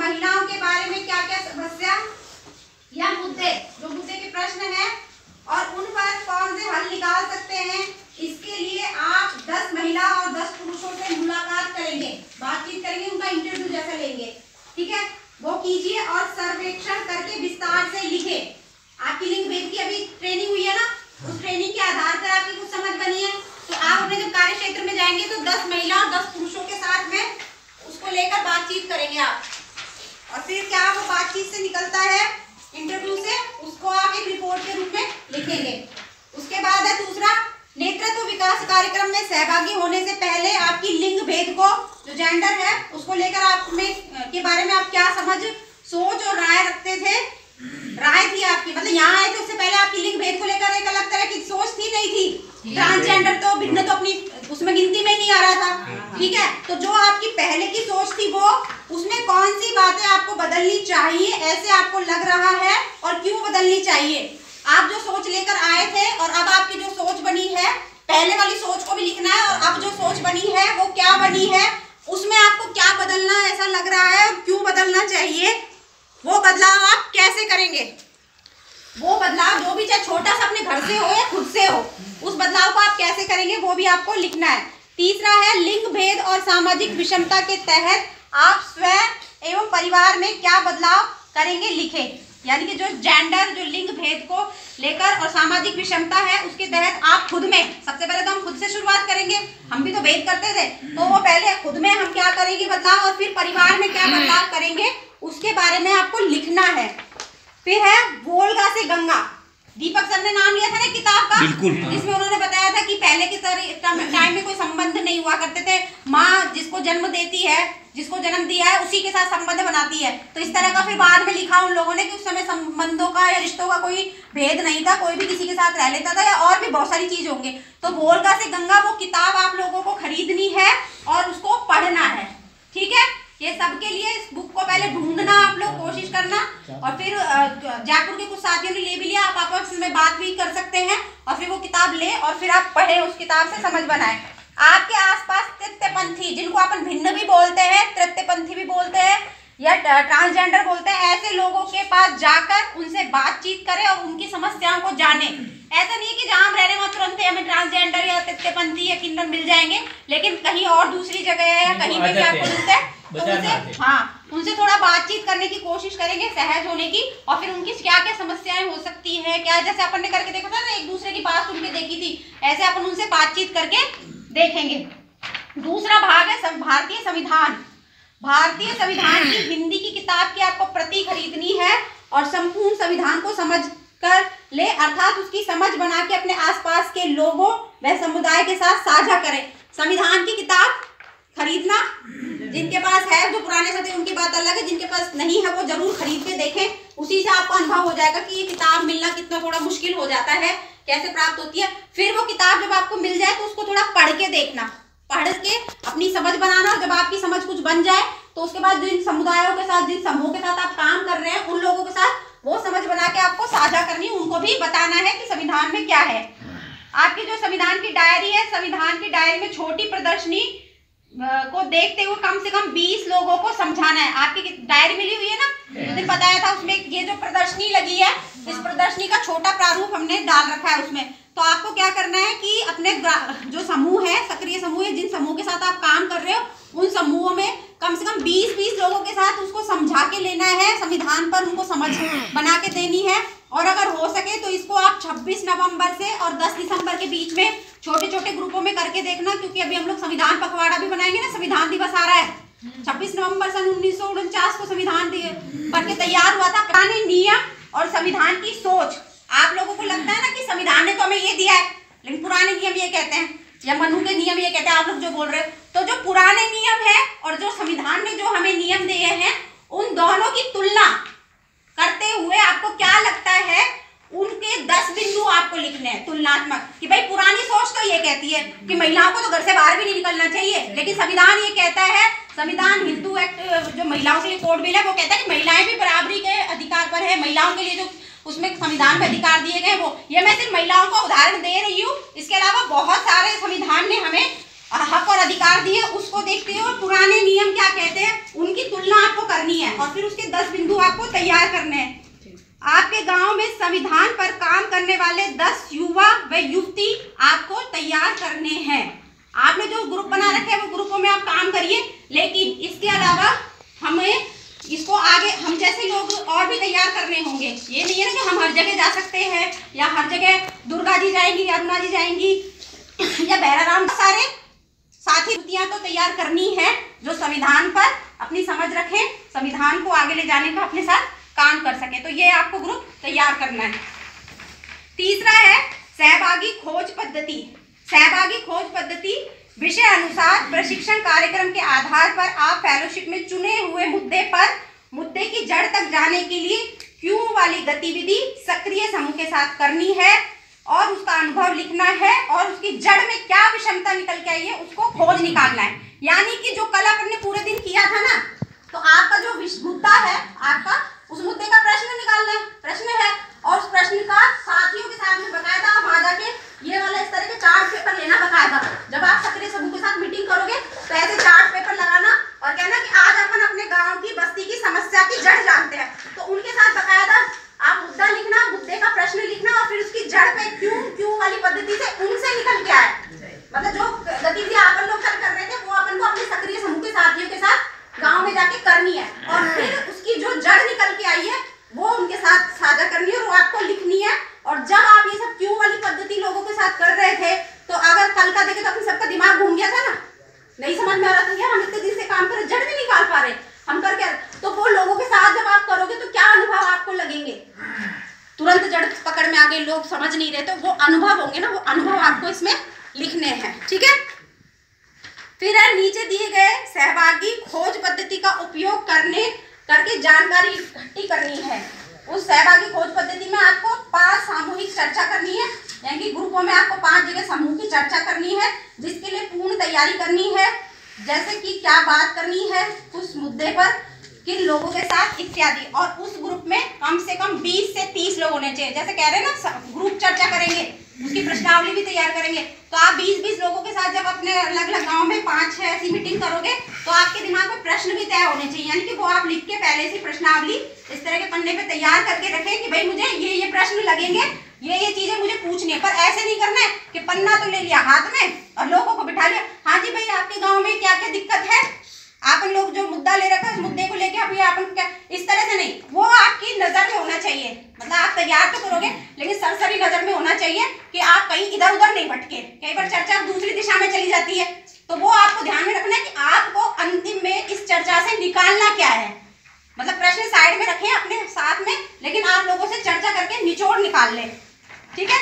महिलाओं के बारे में क्या क्या समस्या या मुद्दे, जो मुद्दे के प्रश्न हैं और उन पर कौन से हल निकाल सकते हैं, इसके लिए आप 10 महिला और 10 पुरुषों से मुलाकात करेंगे, बातचीत करेंगे, उनका इंटरव्यू जैसा लेंगे। ठीक है, वो कीजिए और सर्वेक्षण करके विस्तार से लिखे। आपकी लिंग भेद की अभी ट्रेनिंग हुई है ना, उस ट्रेनिंग के आधार पर आपकी कुछ समझ बनी है, तो आप अपने जब कार्य क्षेत्र में जाएंगे तो 10 महिला और 10 पुरुषों के साथ में उसको लेकर बातचीत करेंगे आप, और फिर क्या वो बातचीत से निकलता है इंटरव्यू से, उसको आप एक रिपोर्ट के रूप में लिखेंगे। उसके बाद है दूसरा, नेतृत्व विकास कार्यक्रम में सहभागी होने से पहले आपकी लिंग भेद को, जो जेंडर है, उसको लेकर आप में के बारे में आप क्या समझ, सोच और राय रखते थे, राय थी आपकी, मतलब यहाँ आए थे उससे पहले आपकी लिंग भेद को लेकर एक अलग तरह की सोच थी, नहीं थी? ट्रांसजेंडर तो भिन्न तो अपनी उसमें गिनती में नहीं आ रहा था। ठीक है, तो जो आपकी पहले की सोच थी वो, उसमें कौन सी बातें आपको बदलनी चाहिए ऐसे आपको लग रहा है और क्यों बदलनी चाहिए? आप जो सोच लेकर आए थे और अब आपकी जो सोच बनी है, पहले वाली सोच को भी लिखना है, और अब जो सोच बनी है वो क्या बनी है, उसमें आपको क्या बदलना ऐसा लग रहा है और क्यों बदलना चाहिए, वो बदलाव आप कैसे करेंगे? वो बदलाव जो भी, चाहे छोटा सा अपने घर से हो या खुद से हो, उस बदलाव को आप कैसे करेंगे वो भी आपको लिखना है। तीसरा है, लिंग भेद और सामाजिक विषमता के तहत आप स्वयं एवं परिवार में क्या बदलाव करेंगे, लिखे। यानी कि जो जेंडर, जो लिंग भेद को लेकर और सामाजिक विषमता है उसके तहत आप खुद में, सबसे पहले तो हम खुद से शुरुआत करेंगे, हम भी तो भेद करते थे, तो वो पहले खुद में हम क्या करेंगे बदलाव, और फिर परिवार में क्या बदलाव करेंगे उसके बारे में आपको लिखना है। फिर है वोल्गा से गंगा, दीपक सर ने नाम लिया था ना किताब का, जिसमें उन्होंने बताया था कि पहले के टाइम में कोई संबंध नहीं हुआ करते थे, माँ जिसको जन्म देती है, जिसको जन्म दिया है उसी के साथ संबंध बनाती है, तो इस तरह का फिर बाद में लिखा उन लोगों ने कि उस समय संबंधों का या रिश्तों का कोई भेद नहीं था, कोई भी किसी के साथ रह लेता था, या और भी बहुत सारी चीज होंगे। तो वोल्गा से गंगा, वो किताब आप लोगों को खरीदनी है और उसको पढ़ना है। ठीक है, ये सबके लिए इस बुक को पहले ढूंढना, आप लोग कोशिश करना, और फिर जयपुर के कुछ साथियों ने ले भी लिया, आप आपस में बात भी कर सकते हैं, और फिर वो किताब ले और फिर आप पढ़े, उस किताब से समझ बनाए। आपके आसपास तृतीयपंथी, जिनको अपन भिन्न भी बोलते हैं, तृतीयपंथी भी बोलते हैं या ट्रांसजेंडर बोलते हैं, ऐसे लोगों के पास जाकर उनसे बातचीत करें और उनकी समस्याओं को जाने। ऐसा नहीं कि जहाँ हम रह रहे वहाँ तुरंत हमें ट्रांसजेंडर या तृतीयपंथी या किन्नर मिल जाएंगे, लेकिन कहीं और दूसरी जगह है या कहीं पे भी आपको मिलता है, तो उनसे थोड़ा बातचीत करने की कोशिश करेंगे, सहज होने की, और फिर उनकी क्या क्या समस्याएं हो सकती है, क्या, जैसे अपन ने करके देखा था ना, एक दूसरे की बात सुन के देखी थी, ऐसे अपन उनसे बातचीत करके देखेंगे। दूसरा भाग है भारतीय संविधान। भारतीय संविधान की हिंदी की किताब की आपको प्रति खरीदनी है और संपूर्ण संविधान को समझ कर ले, अर्थात उसकी समझ बना के अपने आसपास के लोगों व समुदाय के साथ साझा करें। संविधान की किताब खरीदना, जिनके पास है, जो पुराने सदी उनकी बात अलग है, जिनके पास नहीं है वो जरूर खरीद के देखें, उसी से आपको अनुभव हो जाएगा कि ये किताब मिलना कितना थोड़ा मुश्किल हो जाता है, कैसे प्राप्त होती है। फिर वो किताब जब आपको मिल जाए तो उसको थोड़ा पढ़ के देखना, पढ़ के अपनी समझ बनाना, और जब आपकी समझ कुछ बन जाए तो उसके बाद जिन समुदायों के साथ, जिन समूह के साथ आप काम कर रहे हैं, उन लोगों के साथ वो समझ बना के आपको साझा करनी, उनको भी बताना है कि संविधान में क्या है। आपकी जो संविधान की डायरी है, संविधान की डायरी में छोटी प्रदर्शनी को देखते हुए कम से कम 20 लोगों को समझाना है। आपकी डायरी मिली हुई है ना, उस दिन बताया था, उसमें ये जो प्रदर्शनी लगी है, इस प्रदर्शनी का छोटा प्रारूप हमने डाल रखा है उसमें। तो आपको क्या करना है कि अपने जो समूह है, सक्रिय समूह है, जिन समूह के साथ आप काम कर रहे हो, उन समूहों में कम से कम 20 लोगों के साथ उसको समझा के लेना है, संविधान पर उनको समझ बना के देनी है। और अगर हो सके तो इसको आप 26 नवंबर से और 10 दिसंबर के बीच में छोटे छोटे ग्रुपों में करके देखना, क्योंकि अभी हम लोग संविधान पखवाड़ा भी बनाएंगे ना, संविधान दिवस आ रहा है। 26 नवंबर सन 1949 को संविधान बन के तैयार हुआ था। पुराने नियम और संविधान की सोच, आप लोगों को लगता है ना कि संविधान ने तो हमें ये दिया है, लेकिन पुराने नियम ये कहते हैं, या मनु के नियम ये कहते हैं, आप लोग जो बोल रहे हो, तो जो पुराने नियम है और जो संविधान ने जो हमें नियम दिए हैं, उन दोनों की तुलना करते हुए आपको क्या लगता है, उनके 10 बिंदु आपको लिखने हैं तुलनात्मक, कि भाई पुरानी सोच तो ये कहती है कि महिलाओं को तो घर से बाहर भी नहीं निकलना चाहिए, लेकिन संविधान ये कहता है, संविधान हिंदू एक्ट जो महिलाओं के लिए कोड बिल है, वो कहता है कि महिलाएं भी बराबरी के अधिकार पर है, महिलाओं के लिए जो उसमें संविधान में अधिकार दिए गए वो, ये मैं सिर्फ महिलाओं को उदाहरण दे रही हूँ, इसके अलावा बहुत सारे संविधान ने हमें हक और अधिकार दिए, उसको देखते हुए पुराने नियम क्या कहते हैं उनकी तुलना आपको करनी है, और फिर तैयार करने हैं। आपके गांव में संविधान पर काम करने वाले 10 युवा व युवती आपको तैयार करने हैं। आपने जो ग्रुप बना रखे हैं वो ग्रुपों में आप काम करिए, लेकिन इसके अलावा हमें इसको आगे हम जैसे लोग और भी तैयार करने होंगे। ये नहीं है ना कि हम हर जगह जा सकते हैं या हर जगह दुर्गा जी जाएंगी, अरुणा जी जाएंगी या बहराराम, सारे साथी युवतियां तो तैयार करनी है जो संविधान पर अपनी समझ रखें, संविधान को आगे ले जाने का अपने साथ काम कर सके। तो ये आपको ग्रुप तैयार करना है। तीसरा है सहभागी खोज पद्धति। सहभागी खोज पद्धति विषय अनुसार प्रशिक्षण कार्यक्रम के आधार पर आप फेलोशिप में चुने हुए मुद्दे की जड़ तक जाने के लिए क्यों वाली गतिविधि सक्रिय समूह के साथ करनी है और उसका अनुभव लिखना है और उसकी जड़ में क्या विषमता निकल के आई है उसको खोज निकालना है। यानी कि जो कल आपने पूरे दिन किया था ना, तो आपका जो मुद्दा है आपका, उस मुद्दे का प्रश्न निकालना है, प्रश्न है, और उस प्रश्न का साथियों के साथ में बकायदा आप आ जाके ये वाला इस तरह के चार्ट पेपर लेना बकायदा। जब आप सक्रिय समूह के साथ मीटिंग करोगे तो ऐसे चार्ट पेपर लगाना और कहना कि आज अपन अपने गांव की बस्ती की समस्या की जड़ जानते हैं। तो उनके साथ बकायदा आप मुद्दा लिखना, मुद्दे का प्रश्न लिखना और फिर उसकी जड़ पे क्यों वाली पद्धति से उनसे निकल के आए। मतलब जो गतिविधि अपन लोग कर रहे थे वो अपन को अपने सक्रिय समूह के साथियों के साथ गांव में जाके करनी है और फिर उसकी जो जड़ निकल के आई है वो उनके साथ साझा करनी है और वो आपको लिखनी है। और जब आप ये सब क्यों वाली पद्धति लोगों के साथ कर रहे थे तो अगर कल का देखे तो अपने सबका दिमाग घूम गया था ना, नहीं समझ में आ रहा था यार हम इतने दिन से काम कर रहे, जड़ नहीं निकाल पा रहे हम कर क्या। तो वो लोगों के साथ जब आप करोगे तो क्या अनुभव आपको लगेंगे, तुरंत जड़ पकड़ में आ गए, लोग समझ नहीं रहे, तो वो अनुभव होंगे ना, वो अनुभव आपको इसमें लिखने हैं। ठीक है। फिर है नीचे दिए गए सहभागी खोज पद्धति का उपयोग करके जानकारी इकट्ठी करनी है। उस सहभागी खोज पद्धति में आपको 5 सामूहिक चर्चा करनी है, यानी कि ग्रुपों में आपको 5 जगह समूह की चर्चा करनी है जिसके लिए पूर्ण तैयारी करनी है। जैसे कि क्या बात करनी है उस मुद्दे पर, किन लोगों के साथ इत्यादि। और उस ग्रुप में कम से कम 20 से 30 लोग होने चाहिए। जैसे कह रहे हैं ना ग्रुप चर्चा करेंगे, उसकी प्रश्नावली भी तैयार करेंगे, तो आप 20-20 लोगों के साथ जब अपने अलग अलग गांव में 5-6 ऐसी मीटिंग करोगे तो आपके दिमाग में प्रश्न भी तय होने चाहिए। यानी कि वो आप लिख के पहले से प्रश्नावली इस तरह के पन्ने पे तैयार करके रखें कि भाई मुझे ये प्रश्न लगेंगे, ये चीजें मुझे पूछनी है। पर ऐसे नहीं करना है कि पन्ना तो ले लिया हाथ में और लोगों को बिठा लिया, हाँ जी भाई आपके गाँव में क्या क्या दिक्कत है, आप लोग जो मुद्दा ले रखा है उस मुद्दे को लेके अभी आप क्या, इस तरह से नहीं, वो आपकी नजर में होना चाहिए। मतलब आप तैयार तो करोगे लेकिन सरसरी नजर में होना चाहिए कि आप कहीं इधर उधर नहीं भटके। कई बार चर्चा दूसरी दिशा में चली जाती है, तो वो आपको ध्यान में रखना है कि आपको अंतिम में इस चर्चा से निकालना क्या है। मतलब प्रश्न साइड में रखें अपने साथ में, लेकिन आप लोगों से चर्चा करके निचोड़ निकाल लें। ठीक है,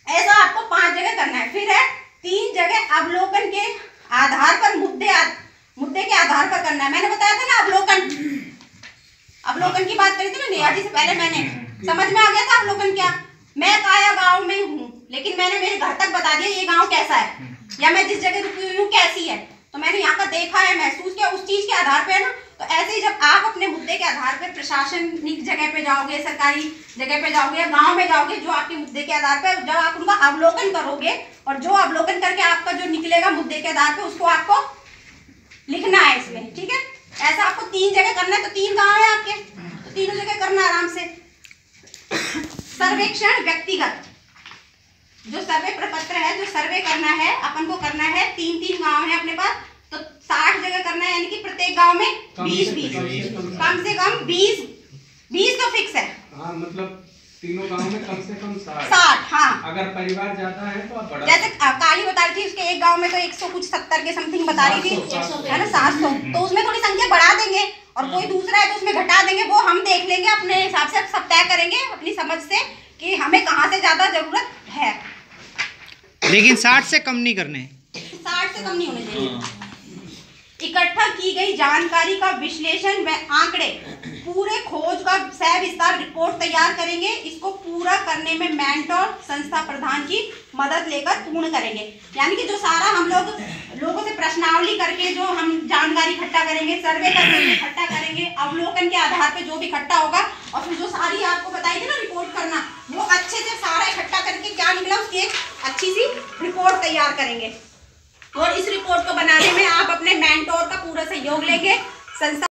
ऐसा आपको 5 जगह करना है। फिर है 3 जगह अवलोकन के आधार पर मुद्दे के आधार पर करना है। मैंने बताया था ना अवलोकन की बात करी थी ना नेहा जी से पहले, मैंने समझ में आ गया था अवलोकन क्या। मैं काया गांव में हूँ लेकिन मैंने मेरे घर तक बता दिया ये गांव कैसा है, या मैं जिस जगह रुकी हुई हूँ कैसी है, तो मैंने यहाँ का देखा है, महसूस किया, उस चीज के आधार पे है ना। तो ऐसे ही जब आप अपने मुद्दे के आधार पर प्रशासनिक जगह पे जाओगे, सरकारी जगह पे जाओगे या गांव में जाओगे, जो आपके मुद्दे के आधार पर जब आप उनका अवलोकन करोगे और जो अवलोकन करके आपका जो निकलेगा मुद्दे के आधार पर उसको आपको लिखना है इसमें। ठीक है, ऐसा आपको 3 जगह करना है। तो 3 गांव है आपके, तो तीनों जगह करना आराम से। सर्वेक्षण व्यक्तिगत, जो सर्वे प्रपत्र है, जो सर्वे करना है अपन को करना है, 3-3 गांव है अपने पास, तो 60 जगह करना है। यानी कि प्रत्येक गांव में 20-20, कम से कम 20 तो फिक्स है। हाँ, मतलब तीनों गांव में कम से कम 60। हाँ, अगर परिवार ज्यादा है तो आप बढ़ा, जैसे काली बता रही थी उसके एक गांव में तो 170 के समथिंग बता रही थी, है ना, 700, तो उसमें थोड़ी संख्या बढ़ा देंगे और कोई दूसरा है तो उसमें घटा देंगे। वो हम देख लेंगे अपने हिसाब से, सब तय करेंगे अपनी समझ से कि हमें कहाँ से ज्यादा जरूरत है। लेकिन 60 से कम नहीं करने, 60 से कम नहीं होने चाहिए। इकट्ठा की गई जानकारी का विश्लेषण व आंकड़े, पूरे खोज का सविस्तार रिपोर्ट तैयार करेंगे। इसको पूरा करने में मेंटोर संस्था प्रधान की मदद लेकर पूर्ण करेंगे। यानी कि जो सारा हम लोगों से प्रश्नावली करके जो हम जानकारी इकट्ठा करेंगे, सर्वे करके इकट्ठा करेंगे, अवलोकन के आधार पे जो भी इकट्ठा होगा, और फिर जो सारी आपको बताई थी ना रिपोर्ट करना, वो अच्छे से सारा इकट्ठा करके क्या निकला उसकी एक अच्छी सी रिपोर्ट तैयार करेंगे। और इस रिपोर्ट को बनाने में आप अपने मेंटोर का पूरा सहयोग लेंगे। संस्था